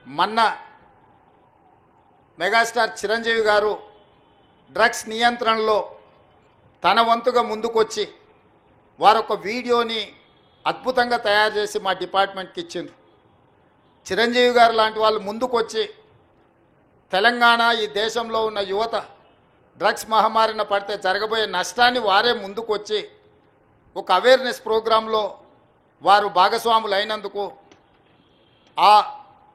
మొన్న మెగాస్టార్ చిరంజీవి గారు డ్రగ్స్ నియంత్రణలో తన వంతుగా ముందుకొచ్చి వారొక వీడియోని అద్భుతంగా తయారు చేసి మా డిపార్ట్మెంట్కి ఇచ్చిండ్రు. చిరంజీవి గారు లాంటి వాళ్ళు ముందుకొచ్చి తెలంగాణ ఈ దేశంలో ఉన్న యువత డ్రగ్స్ మహమ్మారిన పడితే జరగబోయే నష్టాన్ని వారే ముందుకొచ్చి ఒక అవేర్నెస్ ప్రోగ్రాంలో వారు భాగస్వాములు అయినందుకు, ఆ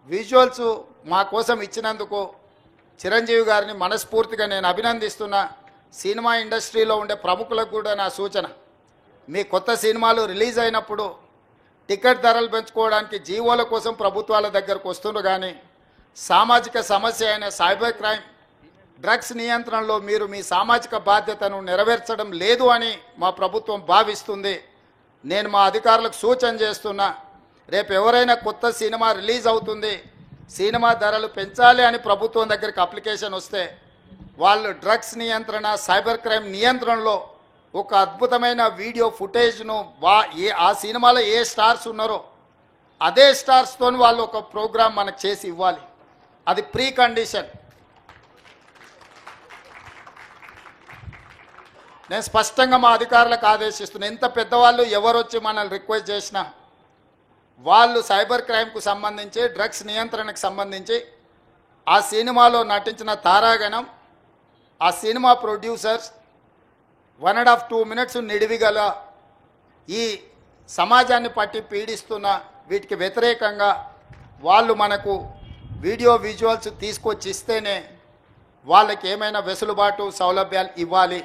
విజువల్స్ మా కోసం ఇచ్చినందుకు చిరంజీవి గారిని మనస్ఫూర్తిగా నేను అభినందిస్తున్నా. సినిమా ఇండస్ట్రీలో ఉండే ప్రముఖులకు కూడా నా సూచన, మీ కొత్త సినిమాలు రిలీజ్ అయినప్పుడు టికెట్ ధరలు పెంచుకోవడానికి జీవోల కోసం ప్రభుత్వాల దగ్గరకు వస్తుండ్రు, కానీ సామాజిక సమస్య అయిన సైబర్ క్రైమ్ డ్రగ్స్ నియంత్రణలో మీరు మీ సామాజిక బాధ్యతను నెరవేర్చడం లేదు అని మా ప్రభుత్వం భావిస్తుంది. నేను మా అధికారులకు సూచన చేస్తున్నా, రేపు ఎవరైనా కొత్త సినిమా రిలీజ్ అవుతుంది, సినిమా ధరలు పెంచాలి అని ప్రభుత్వం దగ్గరికి అప్లికేషన్ వస్తే వాళ్ళు డ్రగ్స్ నియంత్రణ సైబర్ క్రైమ్ నియంత్రణలో ఒక అద్భుతమైన వీడియో ఫుటేజ్ను ఆ సినిమాలో ఏ స్టార్స్ ఉన్నారో అదే స్టార్స్తో వాళ్ళు ఒక ప్రోగ్రాం మనకు చేసి ఇవ్వాలి. అది ప్రీ కండిషన్. నేను స్పష్టంగా మా అధికారులకు ఆదేశిస్తున్నాను, ఎంత పెద్దవాళ్ళు ఎవరు వచ్చి మనల్ని రిక్వెస్ట్ చేసినా వాళ్ళు సైబర్ క్రైమ్కు సంబంధించి డ్రగ్స్ నియంత్రణకు సంబంధించి ఆ సినిమాలో నటించిన తారాగణం, ఆ సినిమా ప్రొడ్యూసర్స్ 1.5-2 minutes నిడివిగల ఈ సమాజాన్ని పట్టి పీడిస్తున్న వీటికి వ్యతిరేకంగా వాళ్ళు మనకు వీడియో విజువల్స్ తీసుకొచ్చి ఇస్తేనే వాళ్ళకి ఏమైనా వెసులుబాటు సౌలభ్యాలు ఇవ్వాలి.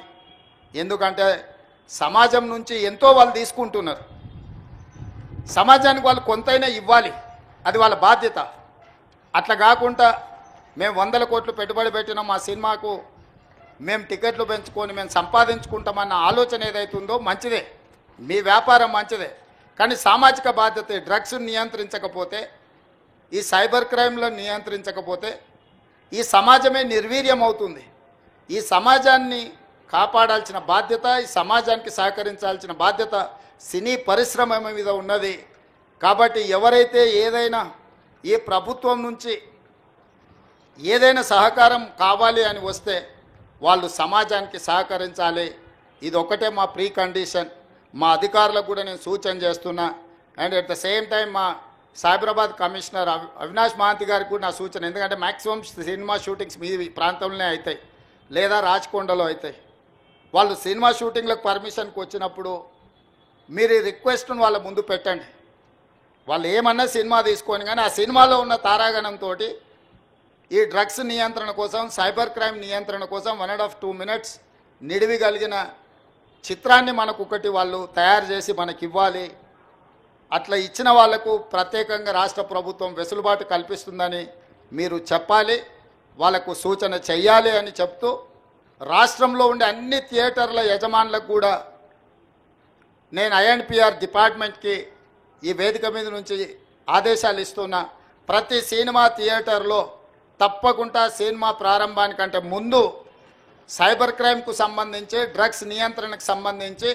ఎందుకంటే సమాజం నుంచి ఎంతో వాళ్ళు తీసుకుంటున్నారు, సమాజానికి వాళ్ళు కొంతైనా ఇవ్వాలి, అది వాళ్ళ బాధ్యత. అట్లా కాకుండా మేము 100 కోట్లు పెట్టుబడి పెట్టిన మా సినిమాకు మేము టికెట్లు పెంచుకొని మేము సంపాదించుకుంటామన్న ఆలోచన ఏదైతుందో మంచిదే, మీ వ్యాపారం మంచిదే, కానీ సామాజిక బాధ్యత. డ్రగ్స్ నియంత్రించకపోతే, ఈ సైబర్ క్రైమ్లను నియంత్రించకపోతే ఈ సమాజమే నిర్వీర్యం అవుతుంది. ఈ సమాజాన్ని కాపాడాల్సిన బాధ్యత, ఈ సమాజానికి సహకరించాల్సిన బాధ్యత సినీ పరిశ్రమ మీద ఉన్నది. కాబట్టి ఎవరైతే ఏదైనా ఈ ప్రభుత్వం నుంచి ఏదైనా సహకారం కావాలి అని వస్తే వాళ్ళు సమాజానికి సహకరించాలి. ఇది ఒకటే మా ప్రీ కండిషన్. మా అధికారులకు కూడా నేను సూచన చేస్తున్నా. And at the same time మా సైబరాబాద్ కమిషనర్ అవినాష్ మహాంతి గారికి కూడా నా సూచన, ఎందుకంటే మ్యాక్సిమం సినిమా షూటింగ్స్ మీ ప్రాంతంలోనే అవుతాయి లేదా రాచకొండలో అవుతాయి. వాళ్ళు సినిమా షూటింగ్లకు పర్మిషన్కి వచ్చినప్పుడు మీరు ఈ రిక్వెస్ట్ను వాళ్ళ ముందు పెట్టండి. వాళ్ళు ఏమన్నా సినిమా తీసుకొని, కానీ ఆ సినిమాలో ఉన్న తారాగణంతో ఈ డ్రగ్స్ నియంత్రణ కోసం, సైబర్ క్రైమ్ నియంత్రణ కోసం 1.5-2 minutes నిడివి కలిగిన చిత్రాన్ని మనకు ఒకటి వాళ్ళు తయారు చేసి మనకి ఇవ్వాలి. అట్లా ఇచ్చిన వాళ్లకు ప్రత్యేకంగా రాష్ట్ర ప్రభుత్వం వెసులుబాటు కల్పిస్తుందని మీరు చెప్పాలి, వాళ్ళకు సూచన చెయ్యాలి అని చెప్తూ, రాష్ట్రంలో ఉండే అన్ని థియేటర్ల యజమానులకు కూడా నేను INPR డిపార్ట్మెంట్కి ఈ వేదిక మీద నుంచి ఆదేశాలు ఇస్తున్నా. ప్రతి సినిమా థియేటర్లో తప్పకుండా సినిమా ప్రారంభానికంటే ముందు సైబర్ క్రైమ్కు సంబంధించి, డ్రగ్స్ నియంత్రణకు సంబంధించి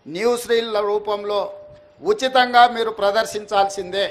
న్యూస్ రీల్ల రూపంలో ఉచితంగా మీరు ప్రదర్శించాల్సిందే.